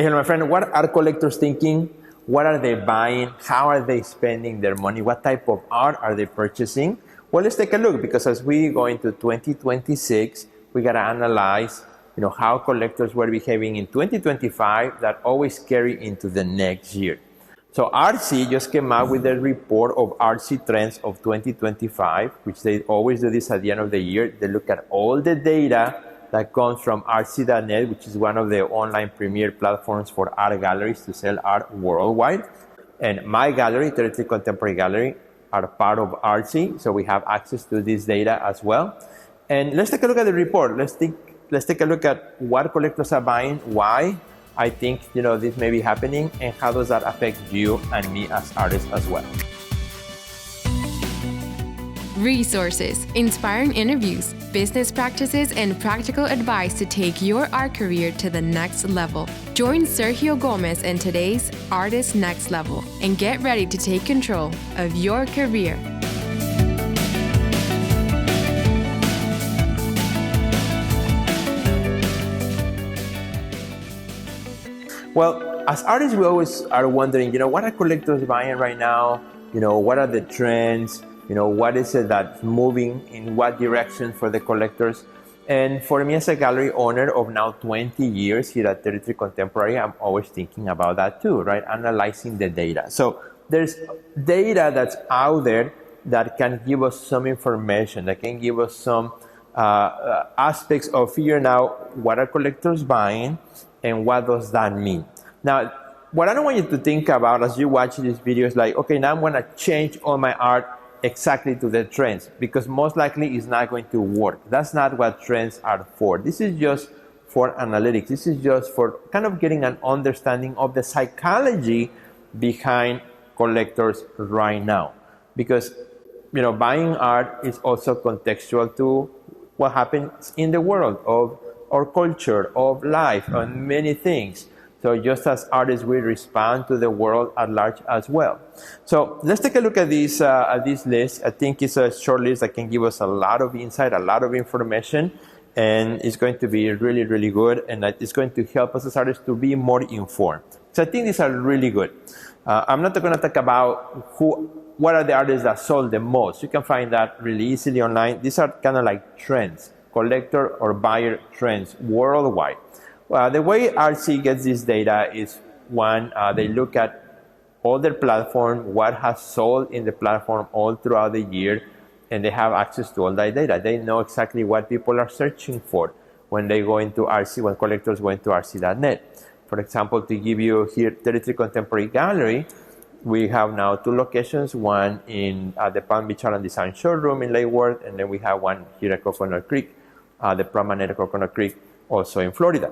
Hey, hello, my friend. What are collectors thinking? What are they buying? How are they spending their money? What type of art are they purchasing? Well, let's take a look, because as we go into 2026, we got to analyze, how collectors were behaving in 2025 that always carry into the next year. So RC just came out with a report of RC trends of 2025, which they always do this at the end of the year. They look at all the data that comes from rc.net, which is one of the online premier platforms for art galleries to sell art worldwide. And my gallery, Territory Contemporary Gallery, are part of RC, so we have access to this data as well. And let's take a look at the report. Let's take a look at what collectors are buying, why I think this may be happening, and how does that affect you and me as artists as well. Resources, inspiring interviews, business practices, and practical advice to take your art career to the next level. Join Sergio Gomez in today's Artist Next Level and get ready to take control of your career. Well, as artists, we always are wondering, what are collectors buying right now? What are the trends? What is it that's moving in what direction for the collectors? And for me as a gallery owner of now 20 years here at Territory Contemporary, I'm always thinking about that too, right? Analyzing the data. So there's data that's out there that can give us some information, that can give us some aspects of figuring out what are collectors buying and what does that mean. Now, what I don't want you to think about as you watch this video is like, okay, now I'm going to change all my art exactly to the trends, because most likely it's not going to work. That's not what trends are for. This is just for analytics. This is just for kind of getting an understanding of the psychology behind collectors right now. Because, buying art is also contextual to what happens in the world of our culture, of life, and many things. So just as artists, we respond to the world at large as well. So let's take a look at this list. I think it's a short list that can give us a lot of insight, a lot of information, and it's going to be really, really good. And it's going to help us as artists to be more informed. So I think these are really good. I'm not going to talk about what are the artists that sold the most. You can find that really easily online. These are kind of like trends, collector or buyer trends worldwide. The way RC gets this data is, one, they look at all their platform, what has sold in the platform all throughout the year, and they have access to all that data. They know exactly what people are searching for when they go into RC, when collectors go into rc.net. For example, to give you here, Territory Contemporary Gallery, we have now 2 locations, one in the Palm Beach Art and Design Showroom in Lake Worth, and then we have one here at Coconut Creek, the Promenade at Coconut Creek, also in Florida.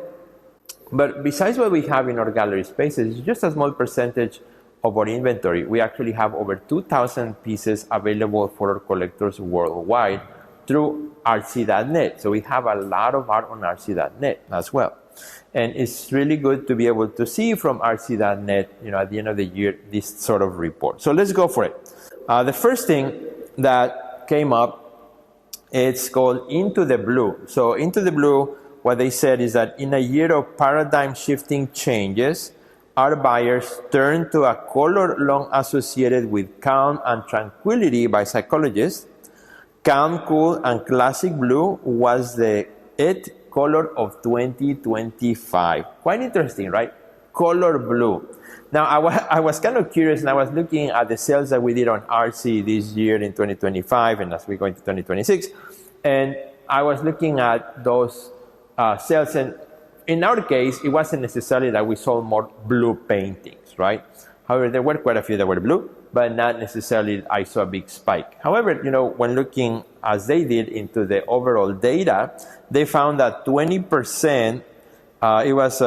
But besides what we have in our gallery spaces, it's just a small percentage of our inventory. We actually have over 2,000 pieces available for our collectors worldwide through rc.net. So we have a lot of art on rc.net as well. And it's really good to be able to see from rc.net, at the end of the year, this sort of report. So let's go for it. The first thing that came up, it's called Into the Blue. So Into the Blue, what they said is that in a year of paradigm-shifting changes, art buyers turn to a color long associated with calm and tranquility by psychologists. Calm, cool, and classic blue was the it color of 2025. Quite interesting, right? Color blue. Now, I was kind of curious, and I was looking at the sales that we did on RC this year in 2025, and as we go into 2026, and I was looking at those sales, and in our case, it wasn't necessarily that we sold more blue paintings, right? However, there were quite a few that were blue, but not necessarily I saw a big spike. However, when looking as they did into the overall data, they found that 20%, it was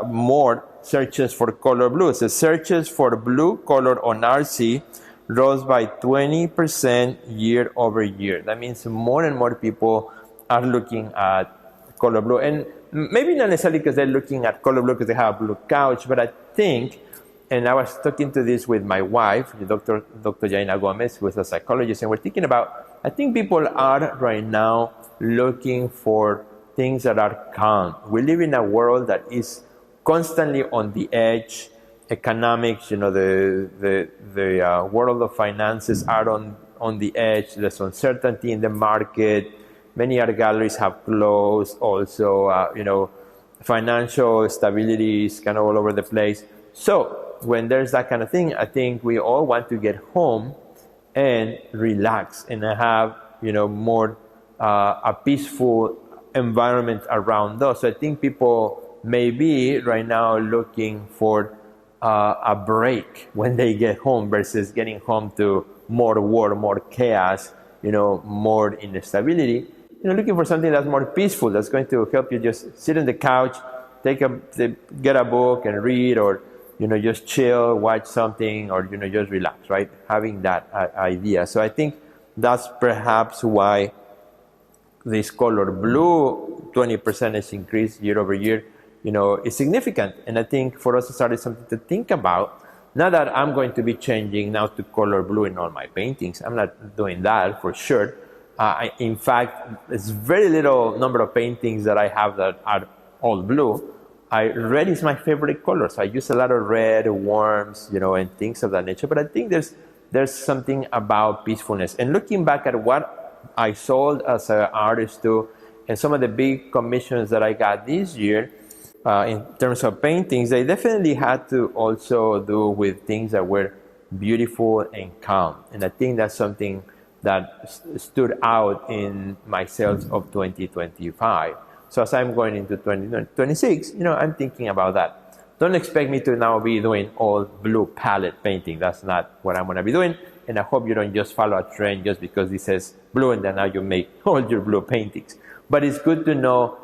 more searches for color blue. So searches for blue color on RC rose by 20% year over year. That means more and more people are looking at color blue, and maybe not necessarily because they're looking at color blue because they have a blue couch, but I think, and I was talking to this with my wife, Dr. Jaina Gomez, who is a psychologist, and we're thinking about, I think people are right now looking for things that are calm. We live in a world that is constantly on the edge. Economics, the world of finances are on the edge. There's uncertainty in the market. Many art galleries have closed. Also, financial stability is kind of all over the place. So when there's that kind of thing, I think we all want to get home and relax and have more a peaceful environment around us. So I think people may be right now looking for a break when they get home versus getting home to more war, more chaos, more instability. Looking for something that's more peaceful, that's going to help you just sit on the couch, get a book and read, or just chill, watch something, or just relax, right? Having that idea. So I think that's perhaps why this color blue 20% increase year over year, is significant. And I think for us, it started something to think about. Not that I'm going to be changing now to color blue in all my paintings. I'm not doing that for sure. In fact, there's very little number of paintings that I have that are all blue. Red is my favorite color, so I use a lot of red, warms, and things of that nature. But I think there's something about peacefulness. And looking back at what I sold as an artist too, and some of the big commissions that I got this year, in terms of paintings, they definitely had to also do with things that were beautiful and calm. And I think that's something that stood out in my sales of 2025. So as I'm going into 2026, I'm thinking about that. Don't expect me to now be doing all blue palette painting. That's not what I'm going to be doing. And I hope you don't just follow a trend just because this says blue and then now you make all your blue paintings. But it's good to know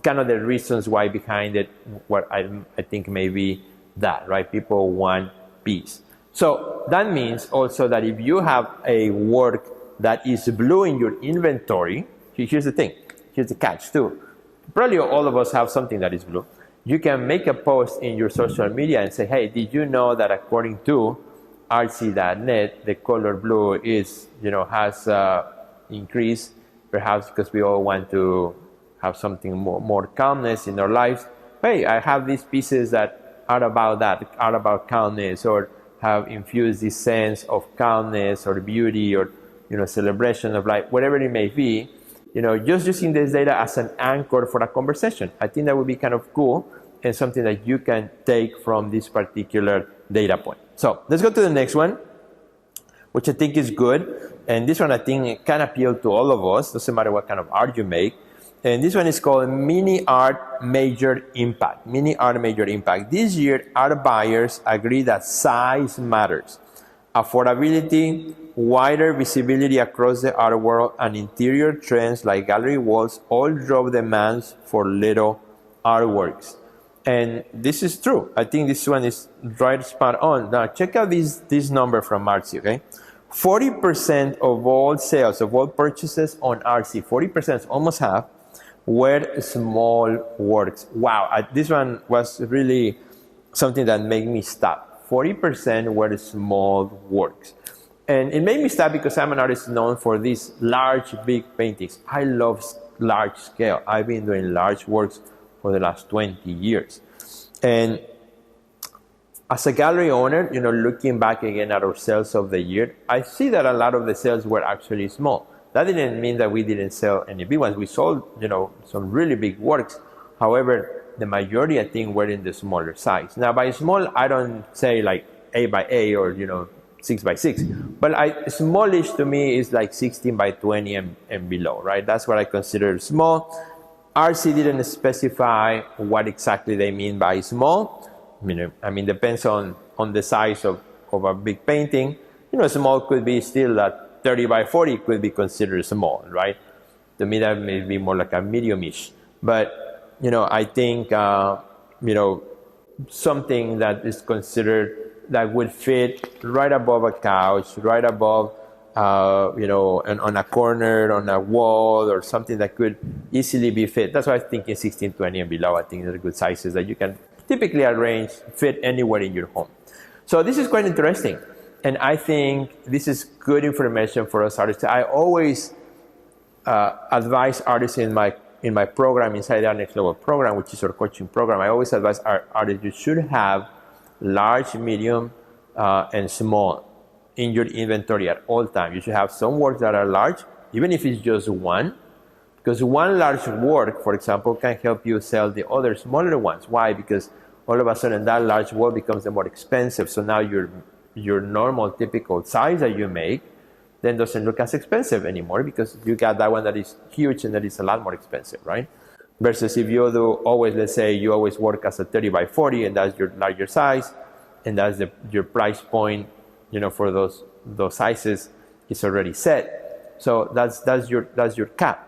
kind of the reasons why behind it, what I think may be that, right? People want peace. So that means also that if you have a work that is blue in your inventory, here's the thing, here's the catch too. Probably all of us have something that is blue. You can make a post in your social media and say, hey, did you know that according to artsy.net, the color blue is, has increased, perhaps because we all want to have something more calmness in our lives. Hey, I have these pieces that are about that, are about calmness, or have infused this sense of calmness or beauty or celebration of life, whatever it may be. Just using this data as an anchor for a conversation. I think that would be kind of cool and something that you can take from this particular data point. So let's go to the next one, which I think is good. And this one I think can appeal to all of us, doesn't matter what kind of art you make. And this one is called Mini Art Major Impact. Mini Art Major Impact. This year, art buyers agree that size matters. Affordability, wider visibility across the art world, and interior trends like gallery walls all drove demands for little artworks. And this is true. I think this one is right spot on. Now, check out this number from Artsy, okay? 40% of all sales, of all purchases on Artsy, 40%, almost half, were small works. Wow, this one was really something that made me stop. 40% were small works. And it made me stop because I'm an artist known for these large, big paintings. I love large scale. I've been doing large works for the last 20 years. And as a gallery owner, looking back again at our sales of the year, I see that a lot of the sales were actually small. That didn't mean that we didn't sell any big ones. We sold, some really big works. However, the majority, I think, were in the smaller size. Now, by small, I don't say like 8 by 8 or, 6 by 6. But smallish to me is like 16 by 20 and below, right? That's what I consider small. RC didn't specify what exactly they mean by small. Depends on the size of a big painting. Small could be still at 30 by 40 could be considered small, right? To me, that may be more like a medium-ish. But, I think, something that is considered that would fit right above a couch, right above, on a corner, on a wall, or something that could easily be fit. That's why I think in 16, 20 and below, I think they're good sizes that you can typically arrange, fit anywhere in your home. So this is quite interesting. And I think this is good information for us artists. I always advise artists in in my program, inside our Next Level program, which is our coaching program, I always advise our artists you should have large, medium, and small in your inventory at all times. You should have some works that are large, even if it's just one, because one large work, for example, can help you sell the other smaller ones. Why? Because all of a sudden that large work becomes the more expensive. So now your normal, typical size that you make then doesn't look as expensive anymore, because you got that one that is huge and that is a lot more expensive, right? Versus if you do always, let's say you always work as a 30 by 40 and that's your larger size, and that's your price point, for those sizes is already set. So that's your cap.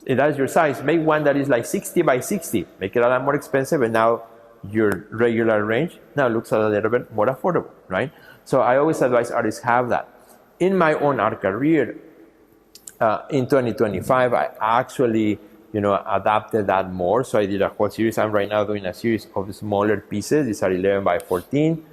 If that's your size, make one that is like 60 by 60, make it a lot more expensive, and now your regular range now looks a little bit more affordable, right? So I always advise artists have that. In my own art career, in 2025, I actually, adapted that more. So I did a whole series. I'm right now doing a series of smaller pieces. These are 11 by 14,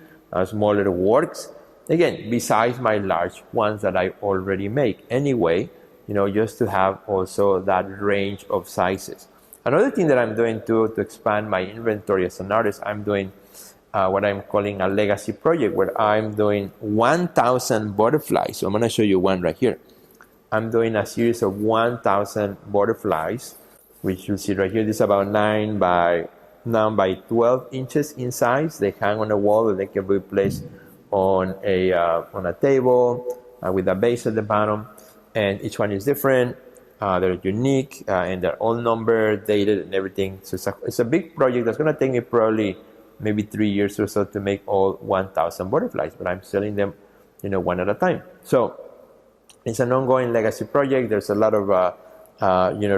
smaller works. Again, besides my large ones that I already make anyway, just to have also that range of sizes. Another thing that I'm doing too, to expand my inventory as an artist, I'm doing what I'm calling a legacy project, where I'm doing 1,000 butterflies. So I'm going to show you one right here. I'm doing a series of 1,000 butterflies, which you'll see right here. This is about 9 by 12 inches in size. They hang on a wall, and they can be placed on a table with a base at the bottom. And each one is different. They're unique, and they're all numbered, dated, and everything. So it's a big project that's going to take me probably maybe 3 years or so to make all 1,000 butterflies, but I'm selling them, one at a time. So it's an ongoing legacy project. There's a lot of,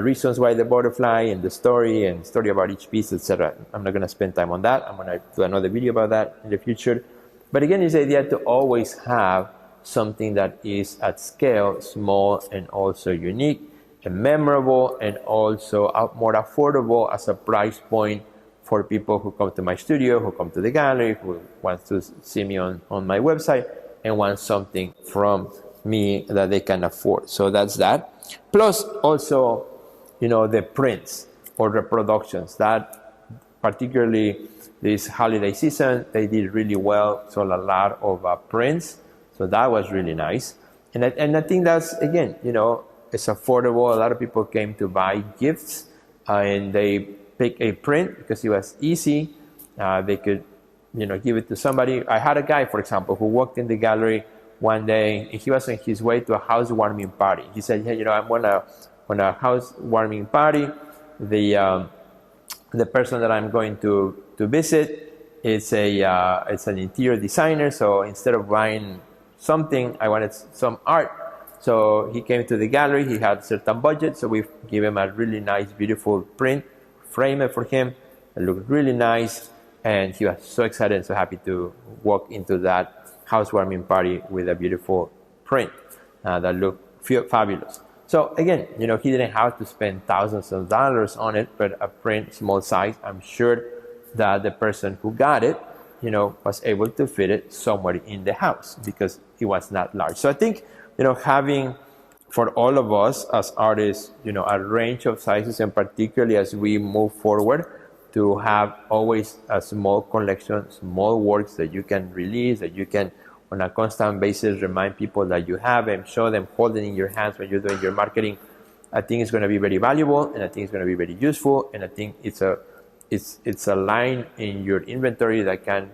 reasons why the butterfly, and the story about each piece, etc. I'm not going to spend time on that. I'm going to do another video about that in the future. But again, it's the idea to always have something that is at scale, small, and also unique, and memorable, and also more affordable as a price point for people who come to my studio, who come to the gallery, who want to see me on my website, and want something from me that they can afford. So that's that. Plus also, the prints or reproductions. That particularly this holiday season, they did really well. Sold a lot of prints. So that was really nice. And I think that's, again, it's affordable. A lot of people came to buy gifts, and they pick a print because it was easy. They could, give it to somebody. I had a guy, for example, who walked in the gallery one day, and he was on his way to a housewarming party. He said, "Hey, I'm on a housewarming party. The person that I'm going to visit is it's an interior designer. So instead of buying something, I wanted some art." So he came to the gallery. He had a certain budget, so we gave him a really nice, beautiful print, frame it for him. It looked really nice, and he was so excited and so happy to walk into that housewarming party with a beautiful print that looked fabulous. So again, he didn't have to spend thousands of dollars on it, but a print small size, I'm sure that the person who got it, was able to fit it somewhere in the house because it was not large. So I think, having for all of us as artists, a range of sizes, and particularly as we move forward, to have always a small collection, small works that you can release, that you can on a constant basis remind people that you have them, show them, hold it in your hands when you're doing your marketing. I think it's going to be very valuable, and I think it's going to be very useful, and I think it's a line in your inventory that can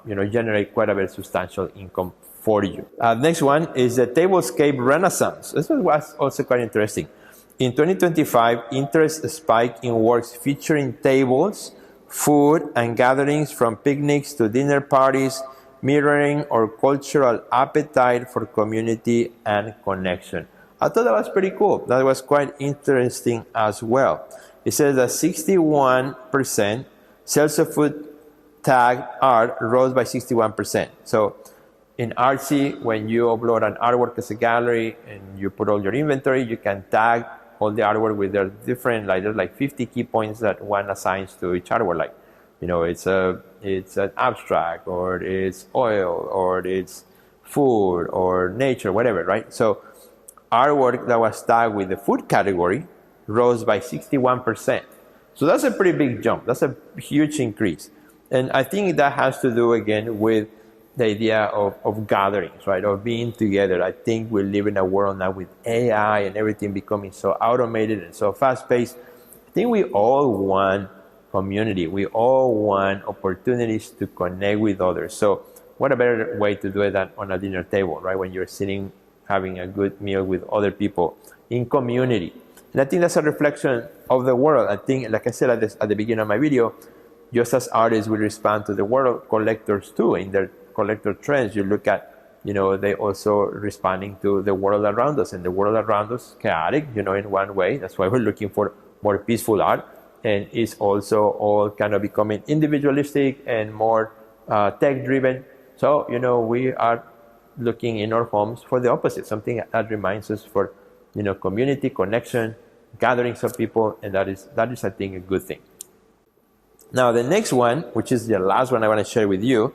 generate quite a bit of substantial income for you. Next one is the tablescape renaissance. This was also quite interesting. In 2025, interest spiked in works featuring tables, food, and gatherings, from picnics to dinner parties, mirroring our cultural appetite for community and connection. I thought that was pretty cool. That was quite interesting as well. It says that 61% sales of food tagged art rose by 61%. So in Artsy, when you upload an artwork as a gallery and you put all your inventory, you can tag all the artwork with their different, there's like 50 key points that one assigns to each artwork. Like, it's an abstract, or it's oil, or it's food, or nature, whatever, right? So artwork that was tagged with the food category rose by 61%. So that's a pretty big jump. That's a huge increase. And I think that has to do, again, with the idea of gatherings, right? Of being together. I think we live in a world now with AI and everything becoming so automated and so fast-paced. I think we all want community. We all want opportunities to connect with others. So what a better way to do it than on a dinner table, right? When you're sitting, having a good meal with other people in community. And I think that's a reflection of the world. I think, like I said at the beginning of my video, just as artists will respond to the world, collectors too, in their collector trends, you look at, they also responding to the world around us, and the world around us, chaotic, in one way. That's why we're looking for more peaceful art, and it's also all kind of becoming individualistic and more tech-driven. So, we are looking in our homes for the opposite, something that reminds us for, community, connection, gatherings of people, and that is, I think, a good thing. Now, the next one, which is the last one I want to share with you,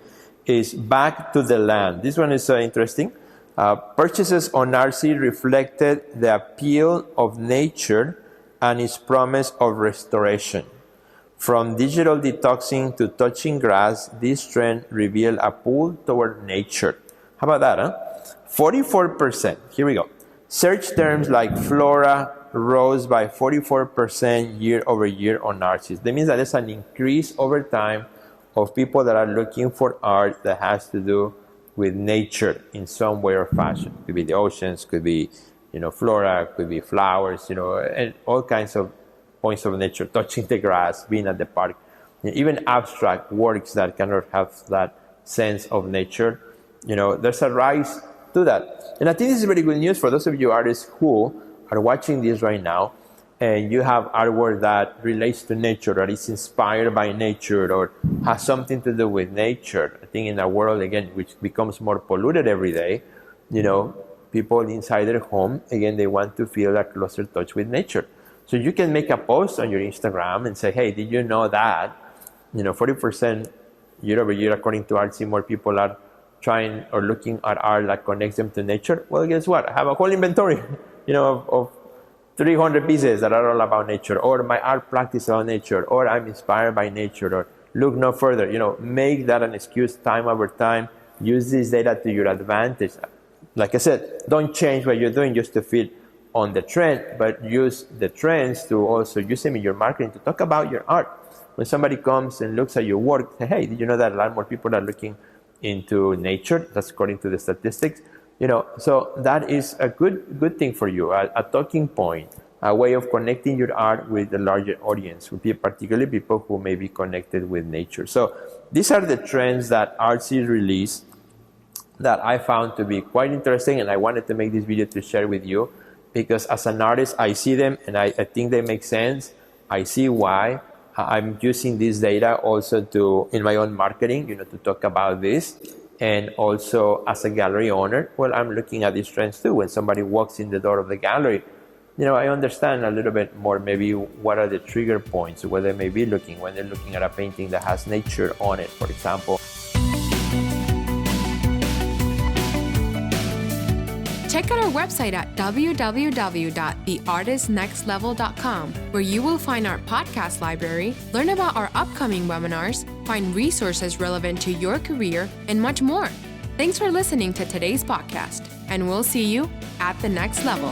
is back to the land. This one is interesting. Purchases on Artsy reflected the appeal of nature and its promise of restoration. From digital detoxing to touching grass, this trend revealed a pull toward nature. How about that, huh? 44%. Here we go. Search terms like flora rose by 44% year over year on Artsy. That means that there's an increase over time of people that are looking for art that has to do with nature in some way or fashion. Could be the oceans, could be, flora, could be flowers, and all kinds of points of nature, touching the grass, being at the park, even abstract works that kind of have that sense of nature. There's a rise to that. And I think this is very good news for those of you artists who are watching this right now, and you have artwork that relates to nature, or is inspired by nature, or has something to do with nature. I think in a world, again, which becomes more polluted every day, people inside their home, again, they want to feel a closer touch with nature. So you can make a post on your Instagram and say, hey, did you know that, 40% year over year, according to Artsy, more people are trying or looking at art that connects them to nature. Well, guess what? I have a whole inventory, of 300 pieces that are all about nature, or my art practice about nature, or I'm inspired by nature, or look no further. Make that an excuse time over time. Use this data to your advantage. Like I said, don't change what you're doing just to fit on the trend, but use the trends to also use them in your marketing to talk about your art. When somebody comes and looks at your work, say, hey, did you know that a lot more people are looking into nature? That's according to the statistics. So that is a good thing for you, a talking point, a way of connecting your art with a larger audience, particularly people who may be connected with nature. So these are the trends that Artsy released that I found to be quite interesting, and I wanted to make this video to share with you, because as an artist, I see them and I think they make sense. I see why. I'm using this data also in my own marketing, to talk about this. And also as a gallery owner, well, I'm looking at these trends too. When somebody walks in the door of the gallery, I understand a little bit more maybe what are the trigger points, where they may be looking when they're looking at a painting that has nature on it, for example. Check out our website at www.theartistnextlevel.com, where you will find our podcast library, learn about our upcoming webinars, find resources relevant to your career, and much more. Thanks for listening to today's podcast, and we'll see you at the next level.